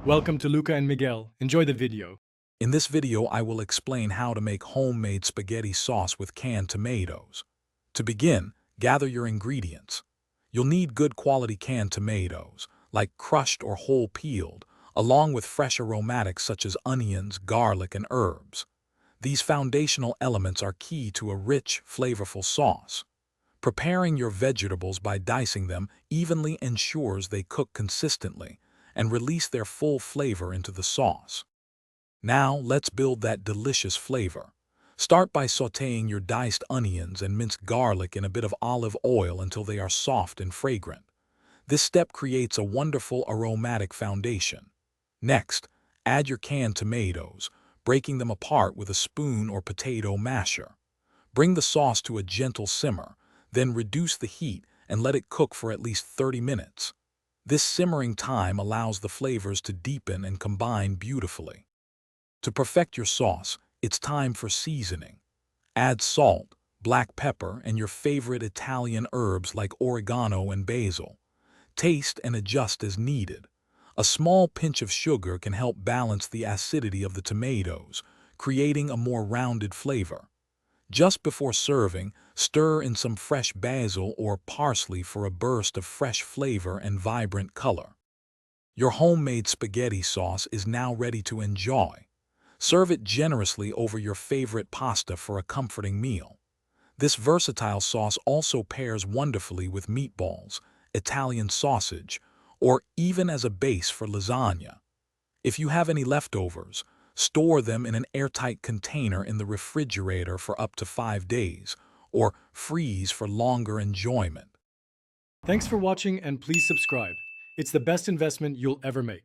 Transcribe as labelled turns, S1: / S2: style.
S1: Welcome to Luca and Miguel. Enjoy the video.
S2: In this video, I will explain how to make homemade spaghetti sauce with canned tomatoes. To begin, gather your ingredients. You'll need good quality canned tomatoes, like crushed or whole peeled, along with fresh aromatics such as onions, garlic, and herbs. These foundational elements are key to a rich, flavorful sauce. Preparing your vegetables by dicing them evenly ensures they cook consistently and release their full flavor into the sauce. Now, let's build that delicious flavor. Start by sautéing your diced onions and minced garlic in a bit of olive oil until they are soft and fragrant. This step creates a wonderful aromatic foundation. Next, add your canned tomatoes, breaking them apart with a spoon or potato masher. Bring the sauce to a gentle simmer, then reduce the heat and let it cook for at least 30 minutes. This simmering time allows the flavors to deepen and combine beautifully. To perfect your sauce, it's time for seasoning. Add salt, black pepper, and your favorite Italian herbs like oregano and basil. Taste and adjust as needed. A small pinch of sugar can help balance the acidity of the tomatoes, creating a more rounded flavor. Just before serving, stir in some fresh basil or parsley for a burst of fresh flavor and vibrant color. Your homemade spaghetti sauce is now ready to enjoy. Serve it generously over your favorite pasta for a comforting meal. This versatile sauce also pairs wonderfully with meatballs, Italian sausage, or even as a base for lasagna. If you have any leftovers, store them in an airtight container in the refrigerator for up to 5 days, or freeze for longer enjoyment.
S1: Thanks for watching and please subscribe. It's the best investment you'll ever make.